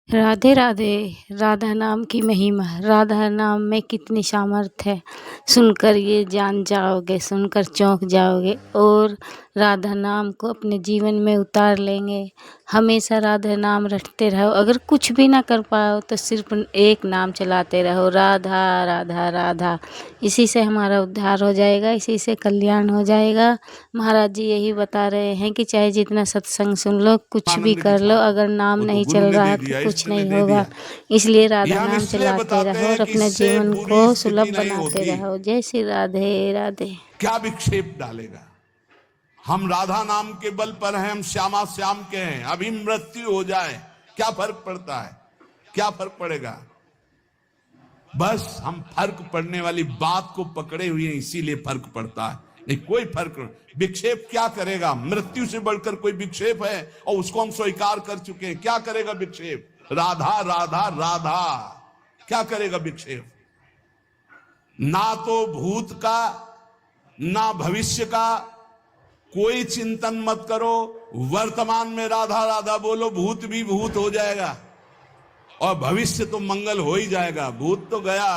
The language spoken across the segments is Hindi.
राधे राधे। राधा नाम की महिमा, राधा नाम में कितनी सामर्थ्य है। सुनकर ये जान जाओगे, सुनकर चौंक जाओगे और राधा नाम को अपने जीवन में उतार लेंगे। हमेशा राधा नाम रटते रहो। अगर कुछ भी ना कर पाओ तो सिर्फ एक नाम चलाते रहो, राधा राधा राधा। इसी से हमारा उद्धार हो जाएगा, इसी से कल्याण हो जाएगा। महाराज जी यही बता रहे हैं कि चाहे जितना सत्संग सुन लो, कुछ भी आनंद की कर लो, छाप अगर नाम वो तो नहीं गुरु चल ने रहा दे तो दिया, कुछ इष्ट ने नहीं दे होगा। दिया। इसलिए ये राधा हम नाम इसलिए चलाते बताते रहो हैं और कि अपने इससे जीवन बुरी को स्थिति सुलभ नहीं बनाते होती। रहो। जय श्री राधे राधे। क्या विक्षेप डालेगा? हम राधा नाम के बल पर हैं, हम श्यामा श्याम के हैं। अभी मृत्यु हो जाए क्या फर्क पड़ता है? क्या फर्क पड़ेगा? बस हम फर्क पड़ने वाली बात को पकड़े हुए हैं, इसीलिए फर्क पड़ता है। नहीं, कोई फर्क नहीं। विक्षेप क्या करेगा? मृत्यु से बढ़कर कोई विक्षेप है? और उसको हम स्वीकार कर चुके हैं। क्या करेगा विक्षेप? राधा राधा राधा। क्या करेगा विक्षेप? ना तो भूत का ना भविष्य का कोई चिंतन मत करो। वर्तमान में राधा राधा बोलो, भूत भी भूत हो जाएगा और भविष्य तो मंगल हो ही जाएगा। भूत तो गया,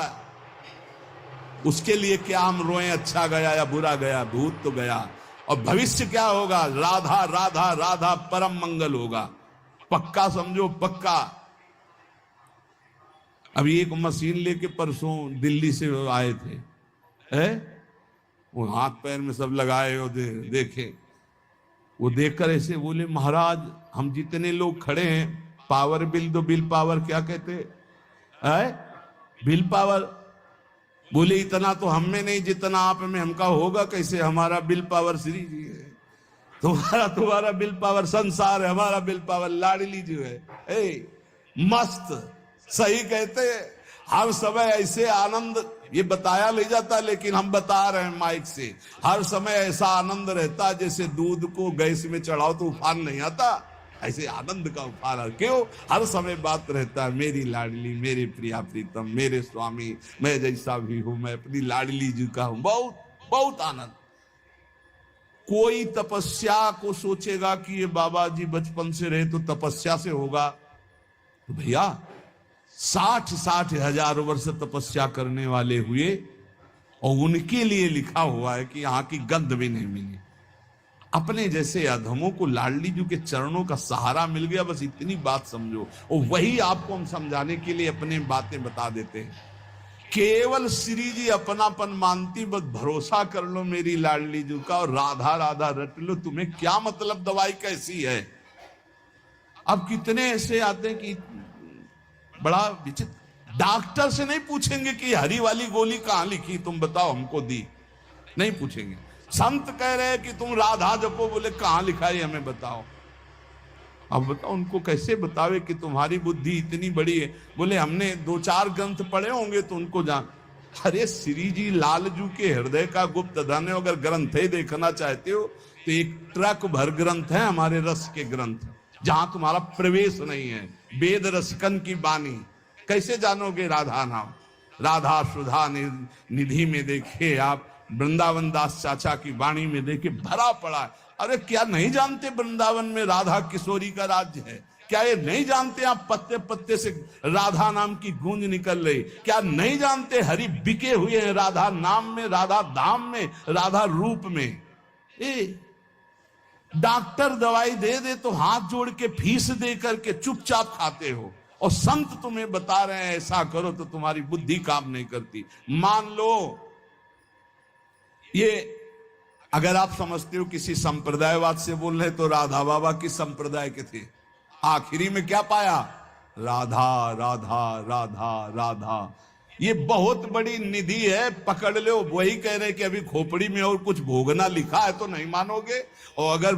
उसके लिए क्या हम रोएं अच्छा गया या बुरा गया? भूत तो गया। और भविष्य क्या होगा? राधा राधा राधा परम मंगल होगा। पक्का समझो, पक्का। अभी एक मशीन लेके परसों दिल्ली से आए थे, है? वो हाथ पैर में सब लगाए और देखे। वो देखकर ऐसे बोले, महाराज हम जितने लोग खड़े हैं, पावर बिल दो। बिल पावर क्या कहते हैं? Bill power. बोले इतना तो हम में नहीं जितना आप में। हमका होगा कैसे? हमारा बिल पावर श्री जी है। तुम्हारा बिल पावर संसार है, हमारा बिल पावर लाडली जो है। मस्त, सही कहते हैं। हर समय ऐसे आनंद ये बताया ले जाता, लेकिन हम बता रहे हैं माइक से। हर समय ऐसा आनंद रहता जैसे दूध को गैस में चढ़ाओ तो उफान नहीं आता, ऐसे आनंद का उफान है। क्यों? हर समय बात रहता है, मेरी लाडली, मेरे प्रिया प्रीतम, मेरे स्वामी, मैं जैसा भी हूं, मैं अपनी लाडली जी का हूं। बहुत बहुत आनंद। कोई तपस्या को सोचेगा कि ये बाबा जी बचपन से रहे तो तपस्या से होगा, तो भैया 60-60 हजार वर्ष तपस्या करने वाले हुए और उनके लिए लिखा हुआ है कि यहां की गंध भी नहीं मिली। अपने जैसे अधमों को लाडली जी के चरणों का सहारा मिल गया, बस इतनी बात समझो। और वही आपको हम समझाने के लिए अपने बातें बता देते हैं। केवल श्री जी अपनापन मानती, बस भरोसा कर लो मेरी लाडली जी का और राधा राधा रट लो। तुम्हें क्या मतलब दवाई कैसी है? अब कितने ऐसे आते हैं कि बड़ा विचित्र। डॉक्टर से नहीं पूछेंगे कि हरी वाली गोली कहां लिखी, तुम बताओ हमको दी, नहीं पूछेंगे। संत कह रहे हैं कि तुम राधा जपो, बोले कहां लिखा है हमें बताओ। अब बताओ उनको कैसे बतावे कि तुम्हारी बुद्धि इतनी बड़ी है? बोले हमने 2-4 ग्रंथ पढ़े होंगे तो उनको जान। अरे श्री जी लालजू के हृदय का गुप्त धन है। अगर ग्रंथ ही देखना चाहते हो तो एक ट्रक भर ग्रंथ है हमारे रस के ग्रंथ, जहां तुम्हारा प्रवेश नहीं है। वेद रसिकन की बानी कैसे जानोगे राधा नाम? राधा सुधा निधि में देखिए आप, वृंदावन दास चाचा की वाणी में देखिए, भरा पड़ा है। अरे क्या नहीं जानते वृंदावन में राधा किशोरी का राज्य है? क्या ये नहीं जानते आप पत्ते पत्ते से राधा नाम की गूंज निकल रही? क्या नहीं जानते हरि बिके हुए हैं राधा नाम में, राधा धाम में, राधा रूप में? डॉक्टर दवाई दे दे तो हाथ जोड़ के फीस दे करके चुपचाप खाते हो, और संत तुम्हें बता रहे हैं ऐसा करो तो तुम्हारी बुद्धि काम नहीं करती। मान लो ये अगर आप समझते हो किसी संप्रदायवाद से बोल रहे तो राधा बाबा किस संप्रदाय के थे? आखिरी में क्या पाया? राधा राधा राधा राधा। ये बहुत बड़ी निधि है, पकड़ लो। वही कह रहे कि अभी खोपड़ी में और कुछ भोगना लिखा है तो नहीं मानोगे, और अगर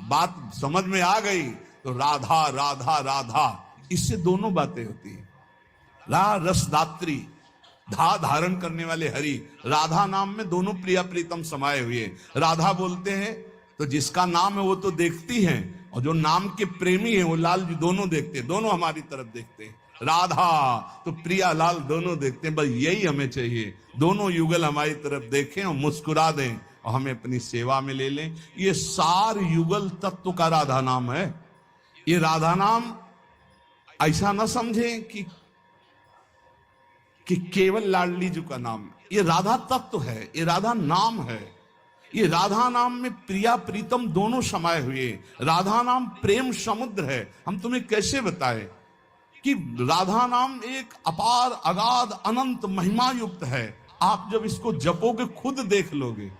बात समझ में आ गई तो राधा राधा राधा। इससे दोनों बातें होती है। रसदात्री, धा धारण करने वाले हरि। राधा नाम में दोनों प्रिया प्रीतम समाये हुए। राधा बोलते हैं तो जिसका नाम है वो तो देखती हैं, और जो नाम के प्रेमी हैं वो लाल जी दोनों देखते हैं, दोनों हमारी तरफ देखते हैं। राधा तो प्रिया लाल दोनों देखते हैं। बस यही हमें चाहिए, दोनों युगल हमारी तरफ देखें और मुस्कुरा दें और हमें अपनी सेवा में ले लें। ये सार युगल तत्व का राधा नाम है। ये राधा नाम ऐसा ना समझें कि केवल लाडली जी का नाम, ये राधा तत्व है, ये राधा नाम है। ये राधा नाम में प्रिया प्रीतम दोनों समाये हुए। राधा नाम प्रेम समुद्र है। हम तुम्हें कैसे बताएं कि राधा नाम एक अपार अगाध अनंत महिमा युक्त है। आप जब इसको जपोगे खुद देख लोगे।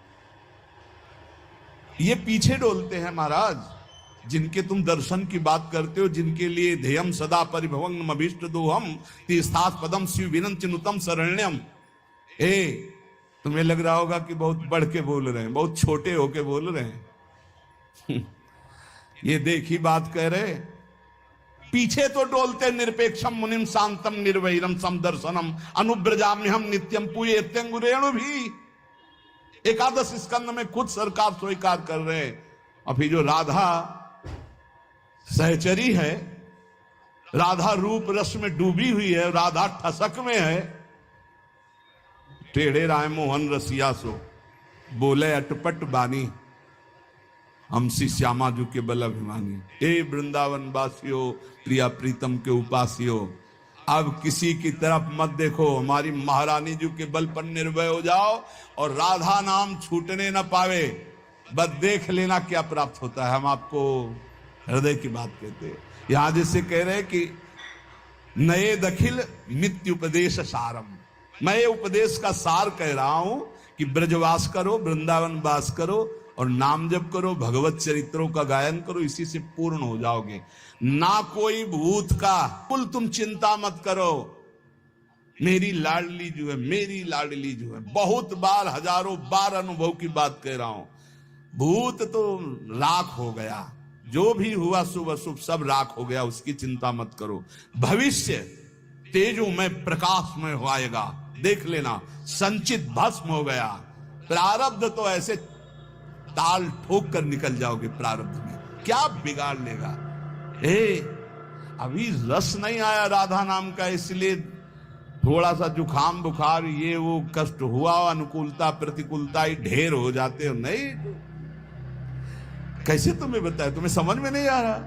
ये पीछे डोलते हैं महाराज, जिनके तुम दर्शन की बात करते हो, जिनके लिए ध्येयम सदा परिभवम अभीष्ट दोहम तीर्थास पदम शिव विनम चिनुतम शरण्यम। तुम्हें लग रहा होगा कि बहुत बढ़ के बोल रहे हैं, बहुत छोटे होके बोल रहे हैं। ये देखी बात कह रहे, पीछे तो डोलते निरपेक्षम मुनिम शांतम निर्वैरम समदर्शनम अनुब्रजाम्यहम नित्यम पूयेत्यंगुरेणु भी। एकादश स्कंद में खुद सरकार स्वीकार कर रहे हैं। अभी जो राधा सहचरी है, राधा रूप रस में डूबी हुई है, राधा ठसक में है। टेढ़े राय मोहन रसिया सो बोले अटपट बानी, हमसी श्यामा जू के बल अभिमानी। हे वृंदावन वासियों, प्रिया प्रीतम के उपासियों, अब किसी की तरफ मत देखो, हमारी महारानी जी के बल पर निर्भय हो जाओ और राधा नाम छूटने न पावे। बस देख लेना क्या प्राप्त होता है। हम आपको हृदय की बात कहते हैं। यहां जैसे कह रहे कि नए दखिल नित्य उपदेश सारम, मैं ये उपदेश का सार कह रहा हूं कि ब्रजवास करो, वृंदावन वास करो और नाम जप करो, भगवत चरित्रों का गायन करो, इसी से पूर्ण हो जाओगे। ना कोई भूत का कुल तुम चिंता मत करो। मेरी लाडली जो है, मेरी लाडली जो है, बहुत बार हजारों बार अनुभव की बात कह रहा हूं। भूत तो राख हो गया, जो भी हुआ शुभ अशुभ सब राख हो गया, उसकी चिंता मत करो। भविष्य तेजोमय प्रकाशमय हो आएगा, देख लेना। संचित भस्म हो गया, प्रारब्ध तो ऐसे ताल ठोक कर निकल जाओगे। प्रारब्ध में क्या बिगाड़ लेगा। अभी रस नहीं आया राधा नाम का, इसलिए थोड़ा सा जुखाम बुखार ये वो कष्ट हुआ, अनुकूलता प्रतिकूलता ही ढेर हो जाते हो। नहीं, कैसे तुम्हें बताए, तुम्हें समझ में नहीं आ रहा।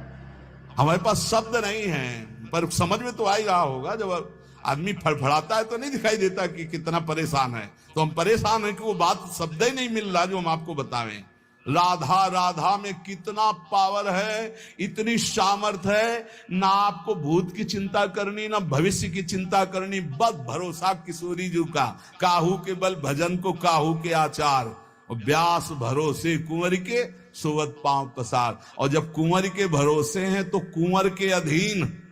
हमारे पास शब्द नहीं है, पर समझ में तो आ ही रहा होगा। जब आदमी फड़फड़ाता है तो नहीं दिखाई देता कि कितना परेशान है। तो हम परेशान हैं कि वो बात शब्द ही नहीं मिल रहा जो हम आपको बतावें। राधा राधा में कितना पावर है, इतनी सामर्थ है। ना आपको भूत की चिंता करनी, ना भविष्य की चिंता करनी। बस भरोसा किशोरी जी का, काहू के बल भजन को काहू के आचार, और व्यास भरोसे कुंवर के सोवत पांव पसार। और जब कुंवर के भरोसे हैं तो कुंवर के अधीन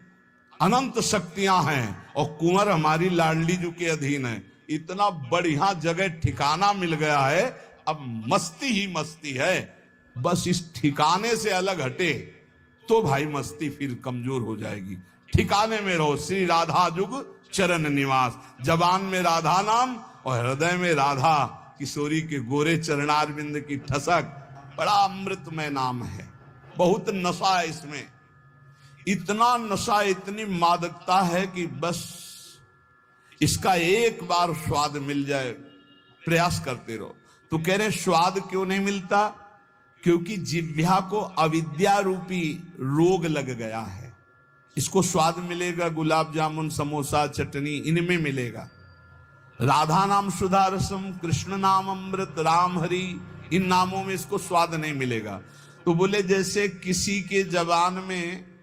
अनंत शक्तियां हैं, और कुंवर हमारी लाडली जी के अधीन है। इतना बढ़िया जगह ठिकाना मिल गया है, अब मस्ती ही मस्ती है। बस इस ठिकाने से अलग हटे तो भाई मस्ती फिर कमजोर हो जाएगी। ठिकाने में रहो। श्री राधा जुग चरण निवास, जबान में राधा नाम और हृदय में राधा किशोरी के गोरे चरणारविंद की ठसक। बड़ा अमृतमय नाम है, बहुत नशा है इसमें। इतना नशा, इतनी मादकता है कि बस इसका एक बार स्वाद मिल जाए, प्रयास करते रहो। तो कह रहे स्वाद क्यों नहीं मिलता? क्योंकि जिह्वा को अविद्या रूपी रोग लग गया है। इसको स्वाद मिलेगा गुलाब जामुन समोसा चटनी, इनमें मिलेगा। राधा नाम सुधा रसम, कृष्ण नाम अमृत, राम हरि, इन नामों में इसको स्वाद नहीं मिलेगा। तो बोले जैसे किसी के जबान में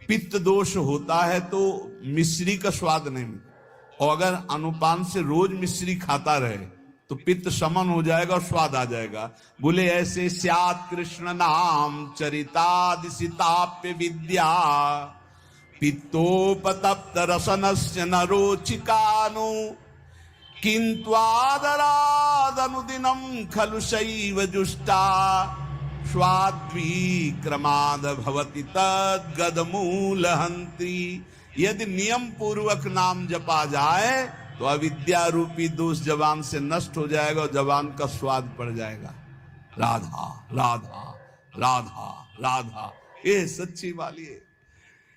पित्त दोष होता है तो मिश्री का स्वाद नहीं मिलता, और अगर अनुपान से रोज मिश्री खाता रहे तो पित्त शमन हो जाएगा और स्वाद आ जाएगा। बोले ऐसे स्यात् कृष्ण नाम चरितादिशिताप्य विद्या, पित्तोपतप्त रसनस्य न रोचिकानु, किंतु आदरादनुदिनं खलु शैव जुष्टा, स्वाद्विक्रमाद भवति तद्गदमूलहंत्री। यदि नियम पूर्वक नाम जपा जाए तो अविद्या रूपी दोष जबान से नष्ट हो जाएगा और जबान का स्वाद पड़ जाएगा। राधा राधा राधा राधा, ये सच्ची वाली है।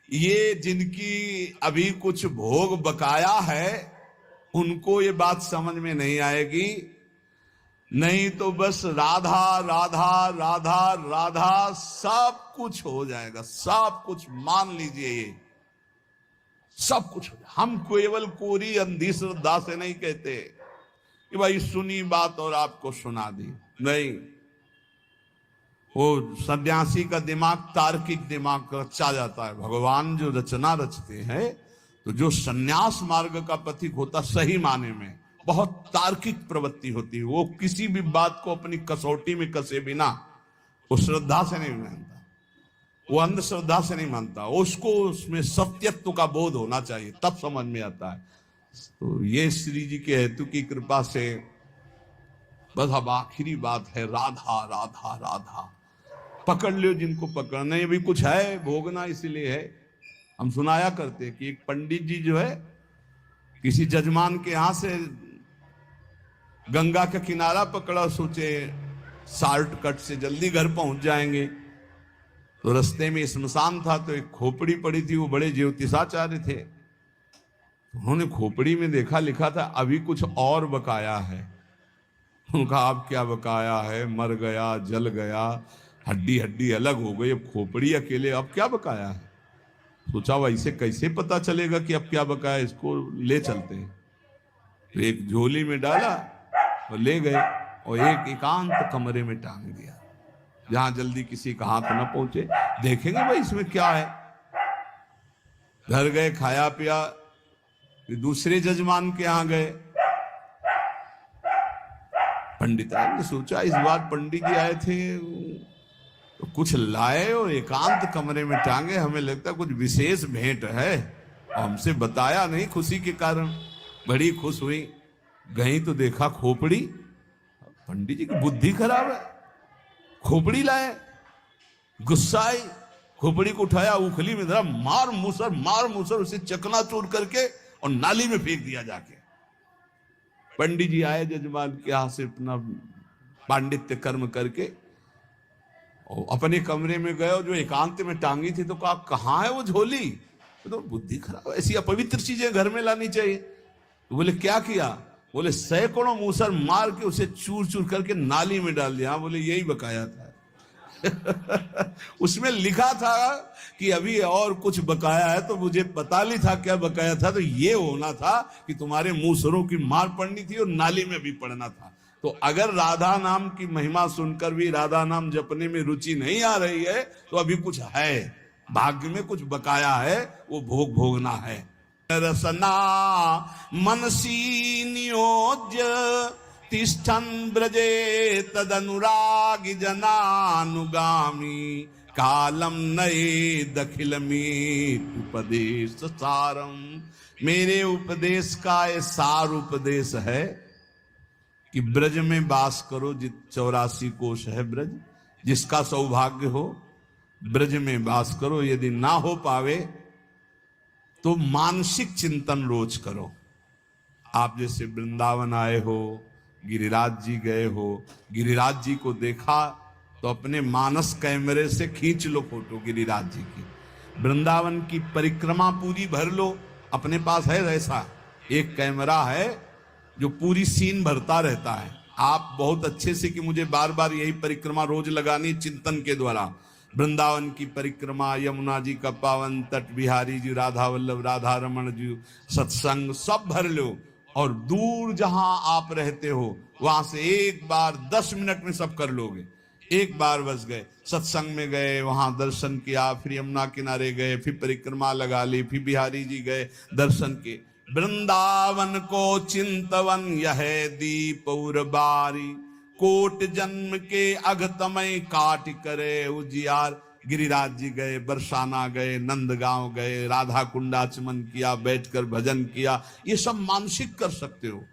ये जिनकी अभी कुछ भोग बकाया है उनको ये बात समझ में नहीं आएगी, नहीं तो बस राधा राधा राधा राधा सब कुछ हो जाएगा, सब कुछ मान लीजिए, ये सब कुछ हो जाएगा। हम केवल कोरी अंधी श्रद्धा से नहीं कहते कि भाई सुनी बात और आपको सुना दी, नहीं। वो सन्यासी का दिमाग तार्किक दिमाग रचा जाता है। भगवान जो रचना रचते हैं, तो जो सन्यास मार्ग का पथिक होता सही माने में बहुत तार्किक प्रवृत्ति होती है। वो किसी भी बात को अपनी कसौटी में कसे बिना वो श्रद्धा से नहीं मानता, वो अंधश्रद्धा से नहीं मानता, उसको उसमें सत्यत्व का बोध होना चाहिए, तब समझ में आता है। तो ये श्री जी के हेतु की कृपा से बस अब आखिरी बात है, राधा राधा राधा। पकड़ लो जिनको पकड़ना है, भी कुछ है भोगना, इसीलिए है। हम सुनाया करते कि एक पंडित जी जो है किसी जजमान के यहां से गंगा का किनारा पकड़ा, सोचे शॉर्टकट से जल्दी घर पहुंच जाएंगे। तो रास्ते में स्मशान था, तो एक खोपड़ी पड़ी थी, वो बड़े ज्योतिषाचार्य थे। उन्होंने खोपड़ी में देखा, लिखा था अभी कुछ और बकाया है। उनका अब क्या बकाया है, मर गया, जल गया, हड्डी हड्डी अलग हो गई, अब खोपड़ी अकेले, अब क्या बकाया है। सोचा वैसे कैसे पता चलेगा कि अब क्या बकाया, इसको ले चलते हैं। तो एक झोली में डाला और ले गए, और एक एकांत कमरे में टांग दिया, जहां जल्दी किसी का हाथ न पहुंचे, देखेंगे भाई इसमें क्या है। घर गए, खाया पिया, फिर दूसरे जजमान के यहां गए। पंडित ने सोचा इस बार पंडित जी आए थे तो कुछ लाए और एकांत कमरे में टांगे, हमें लगता कुछ विशेष भेंट है, और हमसे बताया नहीं, खुशी के कारण बड़ी खुश हुई। गई तो देखा खोपड़ी। पंडित जी की बुद्धि खराब है, खोपड़ी लाए, गुस्सा आई, खोपड़ी को उठाया, उखली में धरा, मार मुसर उसे चकनाचूर करके और नाली में फेंक दिया जाके। पंडित जी आए जजमान के यहां से अपना पांडित्य कर्म करके और अपने कमरे में गए, और जो एकांत में टांगी थी तो कहा कहां है वो झोली। तो बुद्धि खराब, ऐसी अपवित्र चीजें घर में लानी चाहिए। तो बोले क्या किया, बोले सैकड़ों मूसर मार के उसे चूर चूर करके नाली में डाल दिया। बोले यही बकाया था। उसमें लिखा था कि अभी और कुछ बकाया है, तो मुझे पता नहीं था क्या बकाया था। तो ये होना था कि तुम्हारे मूसरों की मार पड़नी थी और नाली में भी पड़ना था। तो अगर राधा नाम की महिमा सुनकर भी राधा नाम जपने में रुचि नहीं आ रही है, तो अभी कुछ है, भाग्य में कुछ बकाया है, वो भोग भोगना है। रसना मनसी नियोज्य तिष्ठन् ब्रजे तदनुरागी जनानुगामी कालम नये दखिलमीत उपदेश सारम। मेरे उपदेश का ये सार उपदेश है कि ब्रज में वास करो, 84 कोश है ब्रज, जिसका सौभाग्य हो ब्रज में वास करो। यदि ना हो पावे तो मानसिक चिंतन रोज करो। आप जैसे वृंदावन आए हो, गिरिराज जी गए हो, गिरिराज जी को देखा तो अपने मानस कैमरे से खींच लो फोटो गिरिराज जी की। वृंदावन की परिक्रमा पूरी भर लो, अपने पास है ऐसा एक कैमरा है जो पूरी सीन भरता रहता है। आप बहुत अच्छे से कि मुझे बार बार यही परिक्रमा रोज लगानी, चिंतन के द्वारा। वृंदावन की परिक्रमा, यमुना जी का पावन तट, बिहारी जी, राधा वल्लभ, राधा रमन जी, सत्संग सब भर लो। और दूर जहां आप रहते हो वहां से एक बार 10 मिनट में सब कर लोगे। एक बार बस गए, सत्संग में गए, वहां दर्शन किया, फिर यमुना किनारे गए, फिर परिक्रमा लगा ली, फिर बिहारी जी गए, दर्शन के। वृंदावन को चिंतवन यह दीप उर्बारी, कोट जन्म के अघतमय काट करे उजियार। गिरिराज जी गए, बरसाना गए, नंदगांव गए, राधा कुंडाचमन किया, बैठकर भजन किया, ये सब मानसिक कर सकते हो।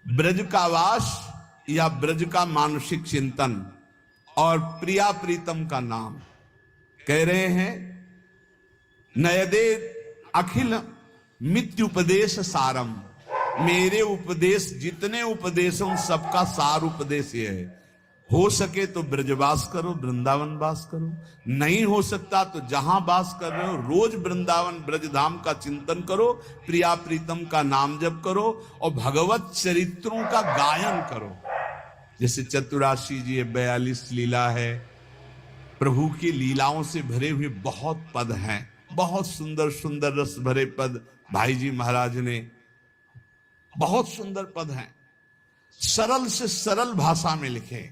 ब्रज का वास या ब्रज का मानसिक चिंतन और प्रिया प्रीतम का नाम कह रहे हैं। नयदे अखिल मित्युपदेश सारम, मेरे उपदेश जितने उपदेशों सबका सार उपदेश ये है। हो सके तो ब्रजवास करो, वृंदावन वास करो, नहीं हो सकता तो जहां वास कर रहे हो रोज वृंदावन ब्रजधाम का चिंतन करो, प्रिया प्रीतम का नाम जप करो और भगवत चरित्रों का गायन करो। जैसे चतुराशी जी 42 लीला है, प्रभु की लीलाओं से भरे हुए बहुत पद हैं, बहुत सुंदर सुंदर रस भरे पद भाई जी महाराज ने, बहुत सुंदर पद हैं, सरल से सरल भाषा में लिखे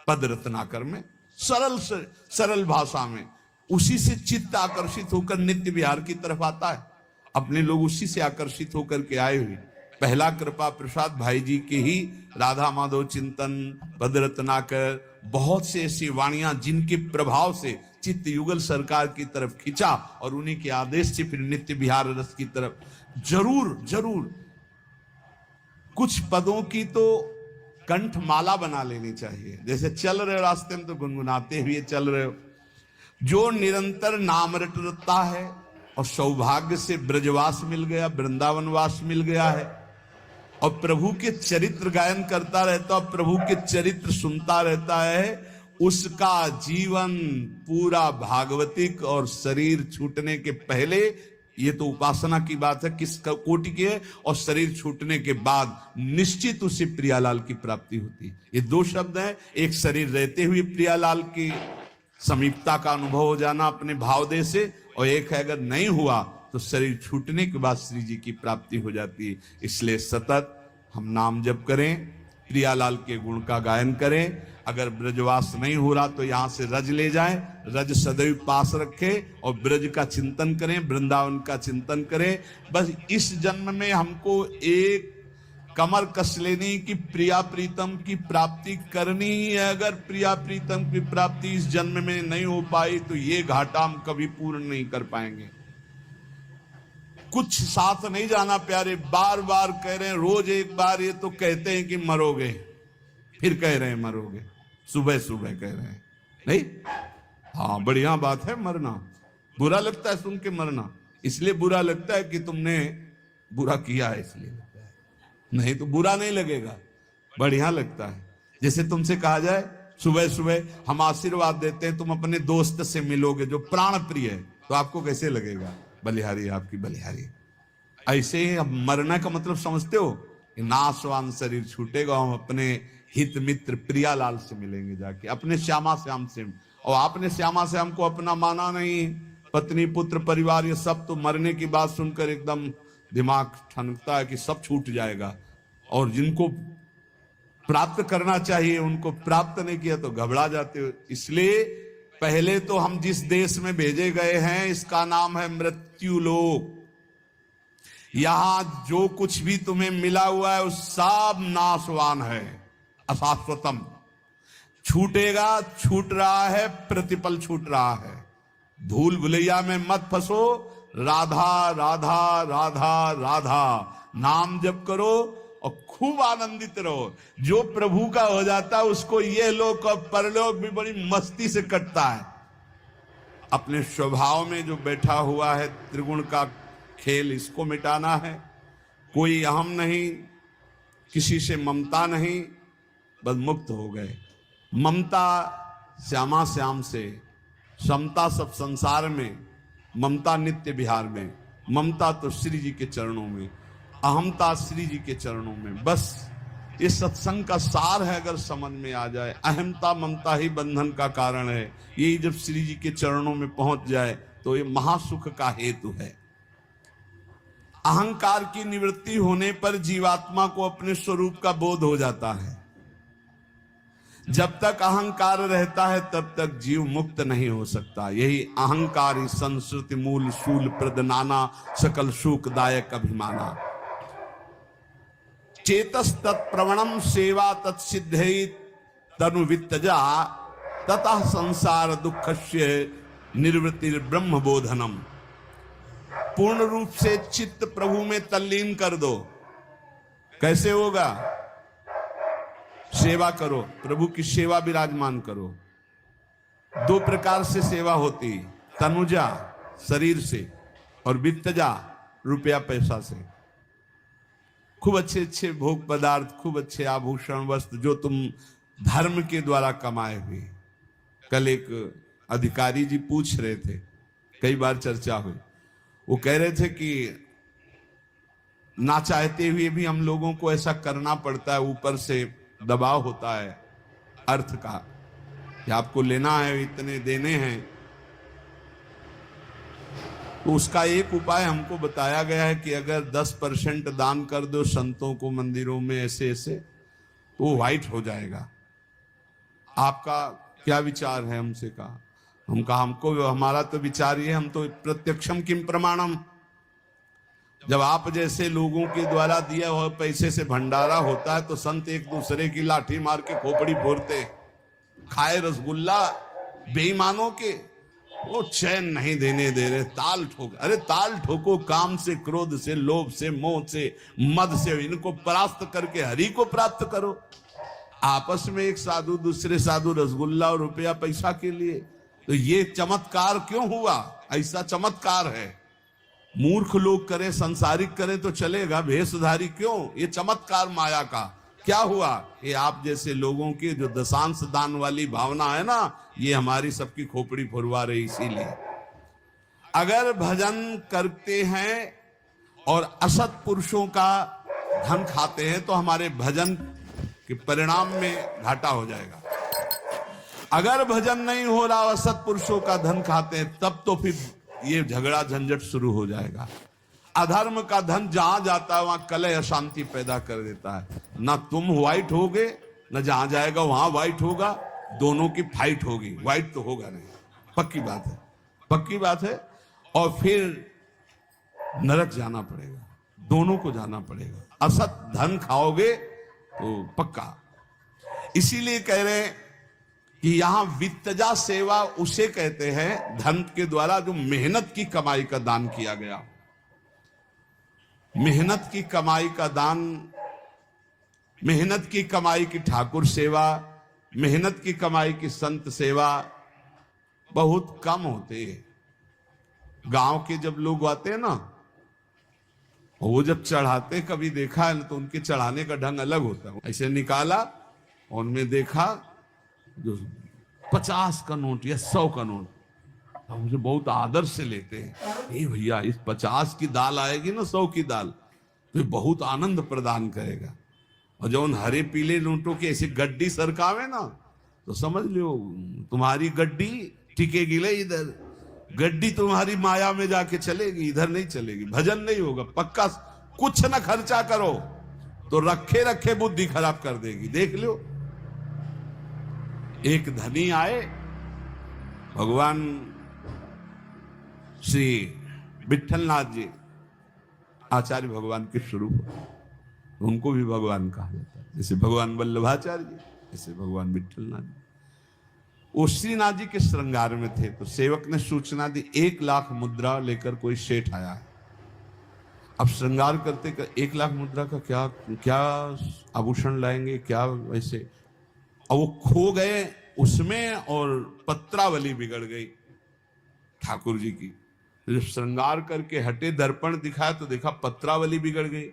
पद रत्नाकर में, सरल से सरल भाषा में। उसी से चित्त आकर्षित होकर नित्य विहार की तरफ आता है। अपने लोग उसी से आकर्षित होकर के आए हुए। पहला कृपा प्रसाद भाई जी के ही राधा माधव चिंतन, पद रत्नाकर, बहुत से ऐसी वाणियां जिनके प्रभाव से चित्त युगल सरकार की तरफ खिंचा और उन्हीं के आदेश से फिर नित्य विहार रस की तरफ। जरूर जरूर कुछ पदों की तो कंठ माला बना लेनी चाहिए। जैसे चल रहे हो रास्ते में तो गुनगुनाते हुए चल रहे हो। जो निरंतर नाम रटता है और सौभाग्य से ब्रजवास मिल गया, वृंदावनवास मिल गया है, और प्रभु के चरित्र गायन करता रहता और प्रभु के चरित्र सुनता रहता है, उसका जीवन पूरा भागवतिक और शरीर छूटने के पहले, ये तो उपासना की बात है किस कोटि की है, और शरीर छूटने के बाद निश्चित उसे प्रियालाल की प्राप्ति होती है। ये दो शब्द हैं, एक शरीर रहते हुए प्रियालाल की समीपता का अनुभव हो जाना अपने भावदेह से, और एक है अगर नहीं हुआ तो शरीर छूटने के बाद श्री जी की प्राप्ति हो जाती है। इसलिए सतत हम नाम जप करें, प्रियालाल के गुण का गायन करें। अगर ब्रजवास नहीं हो रहा तो यहां से रज ले जाएं, रज सदैव पास रखें और ब्रज का चिंतन करें, वृंदावन का चिंतन करें। बस इस जन्म में हमको एक कमर कस लेनी कि प्रिया प्रीतम की प्राप्ति करनी ही है। अगर प्रिया प्रीतम की प्राप्ति इस जन्म में नहीं हो पाई तो ये घाटा हम कभी पूर्ण नहीं कर पाएंगे। कुछ साथ नहीं जाना प्यारे, बार बार कह रहे हैं, रोज एक बार ये तो कहते हैं कि मरोगे, फिर कह रहे हैं मरोगे, सुबह सुबह कह रहे हैं नहीं। हाँ बढ़िया बात है मरना, बुरा लगता है सुन के मरना, इसलिए बुरा लगता है कि तुमने बुरा किया है इसलिए लगता है, नहीं तो बुरा नहीं लगेगा, बढ़िया लगता है। जैसे तुमसे कहा जाए सुबह सुबह हम आशीर्वाद देते हैं, तुम अपने दोस्त से मिलोगे जो प्राण प्रिय है, तो आपको कैसे लगेगा, बलिहारी आपकी बलिहारी। ऐसे ही अब मरना का मतलब समझते हो, नाशवान शरीर छूटेगा, हम अपने हित मित्र प्रियालाल से मिलेंगे जाके, अपने श्यामा श्याम से। और आपने श्यामा श्याम को अपना माना नहीं, पत्नी पुत्र परिवार ये सब, तो मरने की बात सुनकर एकदम दिमाग ठनकता है कि सब छूट जाएगा, और जिनको प्राप्त करना चाहिए उनको प्राप्त नहीं किया तो घबरा जाते हो। इसलिए पहले तो हम जिस देश में भेजे गए हैं इसका नाम है मृत्यु लोक। यहां जो कुछ भी तुम्हें मिला हुआ है वो सब नाशवान है, अशाश्वतम, छूटेगा, छूट रहा है, प्रतिपल छूट रहा है। धूल भुलैया में मत फंसो, राधा राधा राधा राधा नाम जप करो और खूब आनंदित रहो। जो प्रभु का हो जाता है उसको ये लोक और परलोक भी बड़ी मस्ती से कटता है। अपने स्वभाव में जो बैठा हुआ है त्रिगुण का खेल, इसको मिटाना है। कोई अहम नहीं, किसी से ममता नहीं, बस मुक्त हो गए। ममता श्यामा श्याम से, समता सब संसार में, ममता नित्य विहार में, ममता तो श्री जी के चरणों में, अहमता श्री जी के चरणों में। बस ये सत्संग का सार है, अगर समझ में आ जाए। अहमता ममता ही बंधन का कारण है, यही जब श्री जी के चरणों में पहुंच जाए तो ये महासुख का हेतु है। अहंकार की निवृत्ति होने पर जीवात्मा को अपने स्वरूप का बोध हो जाता है। जब तक अहंकार रहता है तब तक जीव मुक्त नहीं हो सकता। यही अहंकारी संस्कृति मूल शूल प्रदनाना सकल सुखदायक अभिमाना। चेतस तत्प्रवणम सेवा तत्सिद्धि तनु वित्तजा ततः संसार दुखस्य निर्वृत्ति ब्रह्म बोधनम। पूर्ण रूप से चित्त प्रभु में तल्लीन कर दो। कैसे होगा? सेवा करो, प्रभु की सेवा विराजमान करो। दो प्रकार से सेवा होती, तनुजा शरीर से और वित्तजा रुपया पैसा से। खूब अच्छे अच्छे भोग पदार्थ, खूब अच्छे आभूषण वस्त्र जो तुम धर्म के द्वारा कमाए हुए। कल एक अधिकारी जी पूछ रहे थे, कई बार चर्चा हुई, वो कह रहे थे कि ना चाहते हुए भी हम लोगों को ऐसा करना पड़ता है, ऊपर से दबाव होता है। अर्थ का कि आपको लेना है, इतने देने हैं। तो उसका एक उपाय हमको बताया गया है कि अगर 10% दान कर दो संतों को मंदिरों में ऐसे ऐसे, तो वो व्हाइट हो जाएगा। आपका क्या विचार है? हमसे कहा, हम कहा हमको हमारा तो विचार ये, हम तो प्रत्यक्षम किम प्रमाणम, जब आप जैसे लोगों के द्वारा दिया हुआ पैसे से भंडारा होता है तो संत एक दूसरे की लाठी मार के खोपड़ी फोड़ते, खाए रसगुल्ला बेईमानों के, वो चैन नहीं देने दे रहे, ताल ठोक। अरे ताल ठोको, काम से, क्रोध से, लोभ से, मोह से, मद से, इनको परास्त करके हरि को प्राप्त करो। आपस में एक साधु दूसरे साधु रसगुल्ला और रुपया पैसा के लिए, तो ये चमत्कार क्यों हुआ? ऐसा चमत्कार है। मूर्ख लोग करें, संसारिक करें तो चलेगा, भेषधारी क्यों? ये चमत्कार माया का क्या हुआ? ये आप जैसे लोगों की जो दशांश दान वाली भावना है ना, ये हमारी सबकी खोपड़ी फुरवा रही। इसीलिए अगर भजन करते हैं और असत पुरुषों का धन खाते हैं तो हमारे भजन के परिणाम में घाटा हो जाएगा। अगर भजन नहीं हो रहा, असत पुरुषों का धन खाते हैं, तब तो फिर ये झगड़ा झंझट शुरू हो जाएगा। अधर्म का धन जहां जाता है वहां कलह अशांति पैदा कर देता है। ना तुम व्हाइट होगे, न जहां जाएगा वहां व्हाइट होगा, दोनों की फाइट होगी। व्हाइट तो होगा नहीं, पक्की बात है, पक्की बात है। और फिर नरक जाना पड़ेगा, दोनों को जाना पड़ेगा। असत धन खाओगे तो पक्का। इसीलिए कह रहे हैं कि यहां वित्तजा सेवा उसे कहते हैं धन के द्वारा जो मेहनत की कमाई का दान किया गया। मेहनत की कमाई का दान, मेहनत की कमाई की ठाकुर सेवा, मेहनत की कमाई की संत सेवा बहुत कम होते हैं। गांव के जब लोग आते हैं ना, वो जब चढ़ाते, कभी देखा है ना, तो उनके चढ़ाने का ढंग अलग होता है। ऐसे निकाला और उनमें देखा जो 50 का नोट या 100 का नोट, हमसे बहुत आदर से लेते हैं। ए भैया, इस 50 की दाल आएगी ना 100 की दाल, तो ये बहुत आनंद प्रदान करेगा। और जब उन हरे पीले नोटों की ऐसी गड्डी सरकावे ना, तो समझ लो तुम्हारी गड्डी टिकेगी ले, इधर गड्डी तुम्हारी माया में जाके चलेगी, इधर नहीं चलेगी। भजन नहीं होगा पक्का। कुछ ना खर्चा करो तो रखे रखे बुद्धि खराब कर देगी। देख लो, एक धनी आए, भगवान श्री विठलनाथ जी आचार्य भगवान के स्वरूप, उनको भी भगवान कहा जाता है। जैसे भगवान वल्लभाचार्य जी, जैसे भगवान विठलनाथ जी। वो श्रीनाथ जी के श्रृंगार में थे, तो सेवक ने सूचना दी 1 लाख मुद्रा लेकर कोई सेठ आया है। अब श्रृंगार करते कर 1 लाख मुद्रा का क्या क्या आभूषण लाएंगे, क्या वैसे। और वो खो गए उसमें और पत्रावली बिगड़ गई ठाकुर जी की। जब श्रृंगार करके हटे, दर्पण दिखाया तो देखा पत्रावली बिगड़ गई।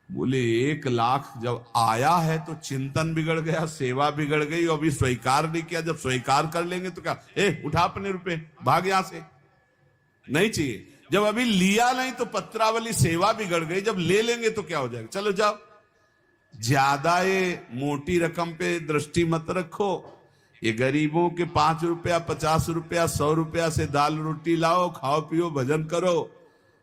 बोले 1 लाख जब आया है तो चिंतन बिगड़ गया, सेवा बिगड़ गई, और अभी स्वीकार नहीं किया। जब स्वीकार कर लेंगे तो क्या, उठा अपने रुपए, भाग यहां से, नहीं चाहिए। जब अभी लिया नहीं तो पत्रावली, सेवा बिगड़ गई। जब ले लेंगे तो क्या हो जाएगा, चलो जाओ। ज्यादा ये मोटी रकम पे दृष्टि मत रखो। ये गरीबों के 5 रुपया, 50 रुपया, 100 रुपया से दाल रोटी लाओ, खाओ पियो, भजन करो।